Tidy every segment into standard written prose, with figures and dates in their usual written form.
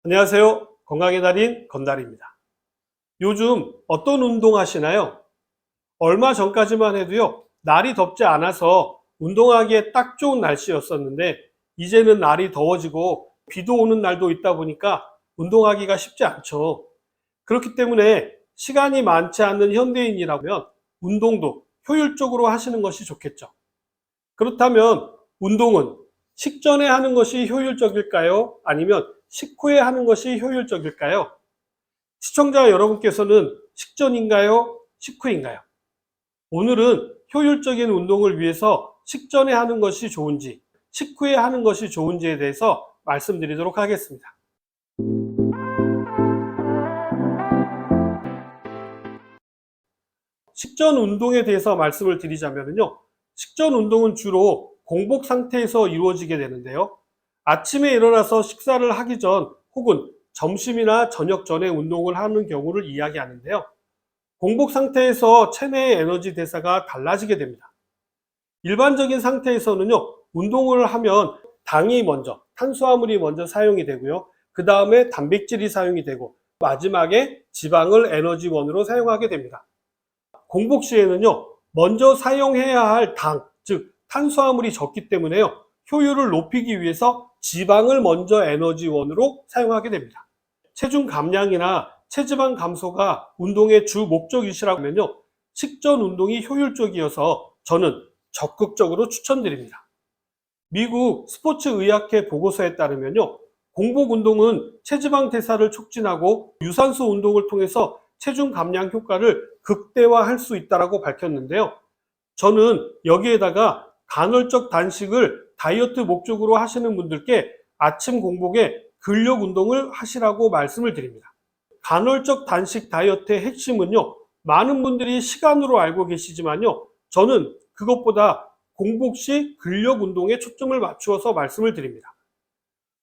안녕하세요. 건강의 달인 건달입니다. 요즘 어떤 운동 하시나요? 얼마 전까지만 해도요, 날이 덥지 않아서 운동하기에 딱 좋은 날씨였었는데, 이제는 날이 더워지고 비도 오는 날도 있다 보니까 운동하기가 쉽지 않죠. 그렇기 때문에 시간이 많지 않는 현대인이라면 운동도 효율적으로 하시는 것이 좋겠죠. 그렇다면 운동은 식전에 하는 것이 효율적일까요? 아니면 식후에 하는 것이 효율적일까요? 시청자 여러분께서는 식전인가요? 식후인가요? 오늘은 효율적인 운동을 위해서 식전에 하는 것이 좋은지, 식후에 하는 것이 좋은지에 대해서 말씀드리도록 하겠습니다. 식전 운동에 대해서 말씀을 드리자면요. 식전 운동은 주로 공복 상태에서 이루어지게 되는데요. 아침에 일어나서 식사를 하기 전 혹은 점심이나 저녁 전에 운동을 하는 경우를 이야기하는데요. 공복 상태에서 체내의 에너지 대사가 달라지게 됩니다. 일반적인 상태에서는요, 운동을 하면 당이 먼저, 탄수화물이 먼저 사용이 되고요. 그 다음에 단백질이 사용이 되고, 마지막에 지방을 에너지원으로 사용하게 됩니다. 공복 시에는요, 먼저 사용해야 할 당, 즉 탄수화물이 적기 때문에요, 효율을 높이기 위해서 지방을 먼저 에너지원으로 사용하게 됩니다. 체중 감량이나 체지방 감소가 운동의 주 목적이시라면요, 식전 운동이 효율적이어서 저는 적극적으로 추천드립니다. 미국 스포츠의학회 보고서에 따르면요, 공복 운동은 체지방 대사를 촉진하고 유산소 운동을 통해서 체중 감량 효과를 극대화할 수 있다고 밝혔는데요. 저는 여기에다가 간헐적 단식을 다이어트 목적으로 하시는 분들께 아침 공복에 근력 운동을 하시라고 말씀을 드립니다. 간헐적 단식 다이어트의 핵심은요, 많은 분들이 시간으로 알고 계시지만요, 저는 그것보다 공복 시 근력 운동에 초점을 맞추어서 말씀을 드립니다.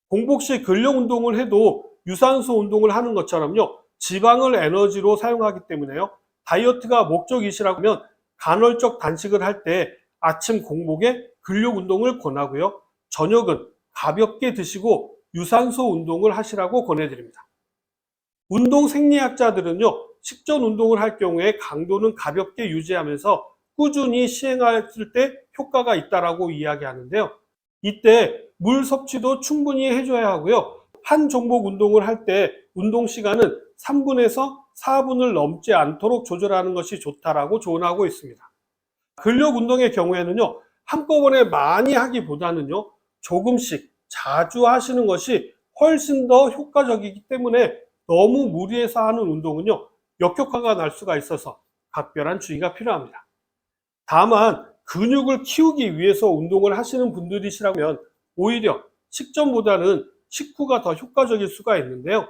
공복 시 근력 운동을 해도 유산소 운동을 하는 것처럼요, 지방을 에너지로 사용하기 때문에요, 다이어트가 목적이시라면 간헐적 단식을 할 때 아침 공복에 근력 운동을 권하고요, 저녁은 가볍게 드시고 유산소 운동을 하시라고 권해드립니다. 운동 생리학자들은요, 식전 운동을 할 경우에 강도는 가볍게 유지하면서 꾸준히 시행했을 때 효과가 있다라고 이야기하는데요. 이때 물 섭취도 충분히 해줘야 하고요. 한 종목 운동을 할 때 운동 시간은 3분에서 4분을 넘지 않도록 조절하는 것이 좋다라고 조언하고 있습니다. 근력 운동의 경우에는요, 한꺼번에 많이 하기보다는요, 조금씩 자주 하시는 것이 훨씬 더 효과적이기 때문에 너무 무리해서 하는 운동은요, 역효과가 날 수가 있어서 각별한 주의가 필요합니다. 다만 근육을 키우기 위해서 운동을 하시는 분들이시라면 오히려 식전보다는 식후가 더 효과적일 수가 있는데요.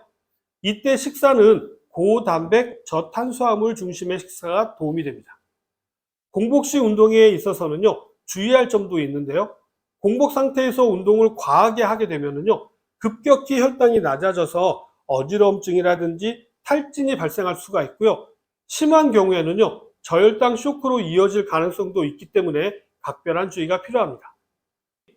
이때 식사는 고단백, 저탄수화물 중심의 식사가 도움이 됩니다. 공복 시 운동에 있어서는요, 주의할 점도 있는데요. 공복 상태에서 운동을 과하게 하게 되면은요, 급격히 혈당이 낮아져서 어지러움증이라든지 탈진이 발생할 수가 있고요. 심한 경우에는요, 저혈당 쇼크로 이어질 가능성도 있기 때문에 각별한 주의가 필요합니다.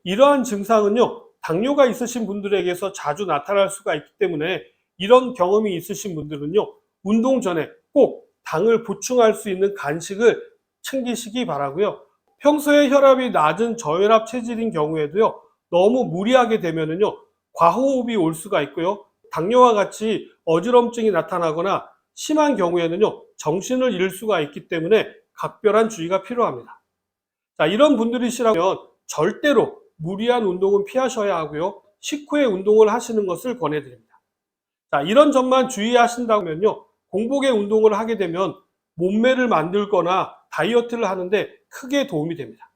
이러한 증상은요, 당뇨가 있으신 분들에게서 자주 나타날 수가 있기 때문에 이런 경험이 있으신 분들은요, 운동 전에 꼭 당을 보충할 수 있는 간식을 챙기시기 바라고요. 평소에 혈압이 낮은 저혈압 체질인 경우에도요, 너무 무리하게 되면은요, 과호흡이 올 수가 있고요. 당뇨와 같이 어지럼증이 나타나거나 심한 경우에는요, 정신을 잃을 수가 있기 때문에 각별한 주의가 필요합니다. 자, 이런 분들이시라면 절대로 무리한 운동은 피하셔야 하고요. 식후에 운동을 하시는 것을 권해드립니다. 자, 이런 점만 주의하신다면요, 공복에 운동을 하게 되면 몸매를 만들거나 다이어트를 하는데 크게 도움이 됩니다.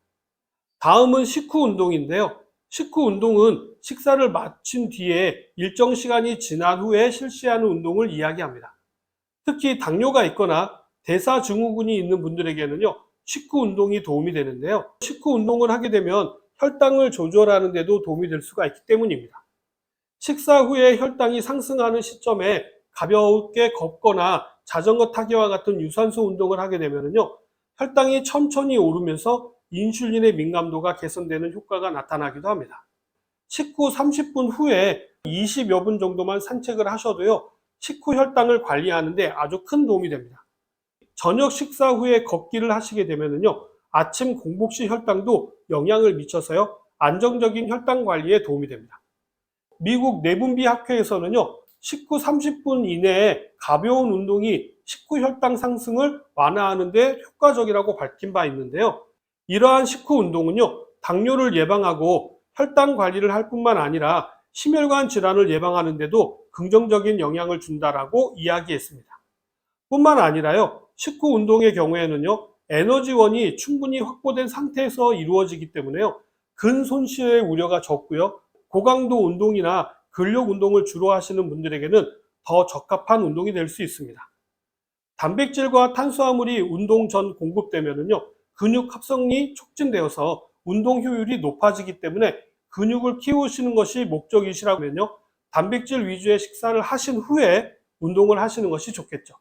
다음은 식후 운동인데요. 식후 운동은 식사를 마친 뒤에 일정 시간이 지난 후에 실시하는 운동을 이야기합니다. 특히 당뇨가 있거나 대사증후군이 있는 분들에게는요, 식후 운동이 도움이 되는데요. 식후 운동을 하게 되면 혈당을 조절하는 데도 도움이 될 수가 있기 때문입니다. 식사 후에 혈당이 상승하는 시점에 가볍게 걷거나 자전거 타기와 같은 유산소 운동을 하게 되면요, 혈당이 천천히 오르면서 인슐린의 민감도가 개선되는 효과가 나타나기도 합니다. 식후 30분 후에 20여 분 정도만 산책을 하셔도요, 식후 혈당을 관리하는데 아주 큰 도움이 됩니다. 저녁 식사 후에 걷기를 하시게 되면요, 아침 공복 시 혈당도 영향을 미쳐서요, 안정적인 혈당 관리에 도움이 됩니다. 미국 내분비 학회에서는요, 식후 30분 이내에 가벼운 운동이 식후 혈당 상승을 완화하는 데 효과적이라고 밝힌 바 있는데요. 이러한 식후 운동은요, 당뇨를 예방하고 혈당 관리를 할 뿐만 아니라 심혈관 질환을 예방하는 데도 긍정적인 영향을 준다라고 이야기했습니다. 뿐만 아니라요, 식후 운동의 경우에는요, 에너지원이 충분히 확보된 상태에서 이루어지기 때문에요, 근손실의 우려가 적고요, 고강도 운동이나 근력 운동을 주로 하시는 분들에게는 더 적합한 운동이 될 수 있습니다. 단백질과 탄수화물이 운동 전 공급되면요, 근육 합성이 촉진되어서 운동 효율이 높아지기 때문에 근육을 키우시는 것이 목적이시라면요, 단백질 위주의 식사를 하신 후에 운동을 하시는 것이 좋겠죠.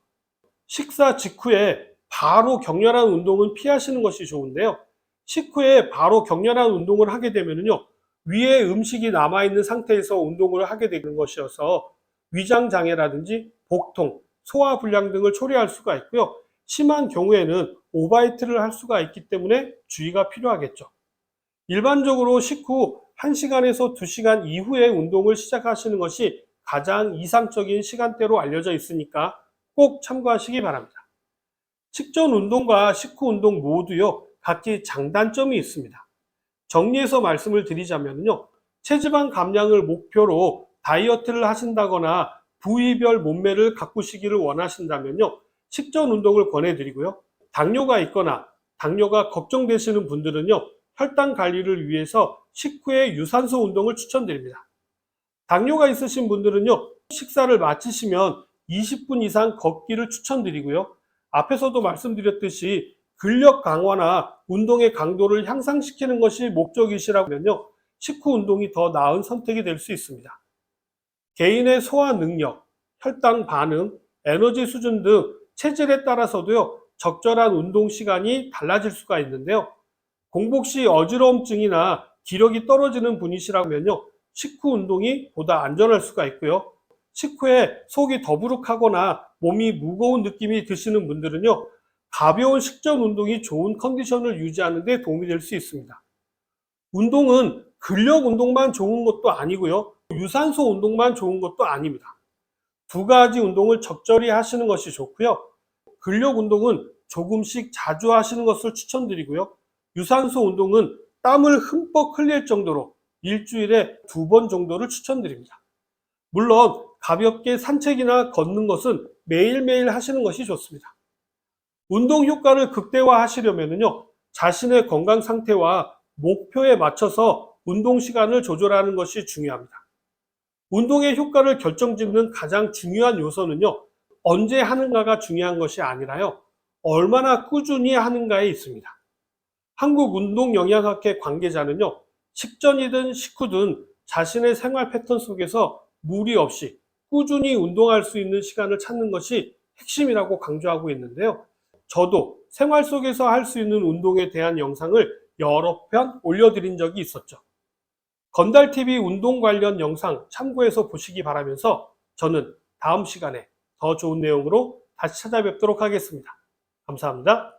식사 직후에 바로 격렬한 운동은 피하시는 것이 좋은데요. 식후에 바로 격렬한 운동을 하게 되면요, 위에 음식이 남아있는 상태에서 운동을 하게 되는 것이어서 위장장애라든지 복통, 소화불량 등을 초래할 수가 있고요. 심한 경우에는 오바이트를 할 수가 있기 때문에 주의가 필요하겠죠. 일반적으로 식후 1시간에서 2시간 이후에 운동을 시작하시는 것이 가장 이상적인 시간대로 알려져 있으니까 꼭 참고하시기 바랍니다. 식전 운동과 식후 운동 모두요, 각기 장단점이 있습니다. 정리해서 말씀을 드리자면요, 체지방 감량을 목표로 다이어트를 하신다거나 부위별 몸매를 가꾸시기를 원하신다면요, 식전 운동을 권해드리고요. 당뇨가 있거나 당뇨가 걱정되시는 분들은요, 혈당 관리를 위해서 식후에 유산소 운동을 추천드립니다. 당뇨가 있으신 분들은요, 식사를 마치시면 20분 이상 걷기를 추천드리고요. 앞에서도 말씀드렸듯이 근력 강화나 운동의 강도를 향상시키는 것이 목적이시라면요, 식후 운동이 더 나은 선택이 될 수 있습니다. 개인의 소화 능력, 혈당 반응, 에너지 수준 등 체질에 따라서도요, 적절한 운동 시간이 달라질 수가 있는데요. 공복 시 어지러움증이나 기력이 떨어지는 분이시라면요, 식후 운동이 보다 안전할 수가 있고요. 식후에 속이 더부룩하거나 몸이 무거운 느낌이 드시는 분들은요, 가벼운 식전 운동이 좋은 컨디션을 유지하는 데 도움이 될 수 있습니다. 운동은 근력 운동만 좋은 것도 아니고요, 유산소 운동만 좋은 것도 아닙니다. 두 가지 운동을 적절히 하시는 것이 좋고요. 근력 운동은 조금씩 자주 하시는 것을 추천드리고요. 유산소 운동은 땀을 흠뻑 흘릴 정도로 일주일에 2번 정도를 추천드립니다. 물론 가볍게 산책이나 걷는 것은 매일매일 하시는 것이 좋습니다. 운동 효과를 극대화하시려면요, 자신의 건강 상태와 목표에 맞춰서 운동 시간을 조절하는 것이 중요합니다. 운동의 효과를 결정짓는 가장 중요한 요소는요, 언제 하는가가 중요한 것이 아니라요, 얼마나 꾸준히 하는가에 있습니다. 한국운동영양학회 관계자는요, 식전이든 식후든 자신의 생활 패턴 속에서 무리 없이 꾸준히 운동할 수 있는 시간을 찾는 것이 핵심이라고 강조하고 있는데요. 저도 생활 속에서 할 수 있는 운동에 대한 영상을 여러 편 올려드린 적이 있었죠. 건달TV 운동 관련 영상 참고해서 보시기 바라면서 저는 다음 시간에 더 좋은 내용으로 다시 찾아뵙도록 하겠습니다. 감사합니다.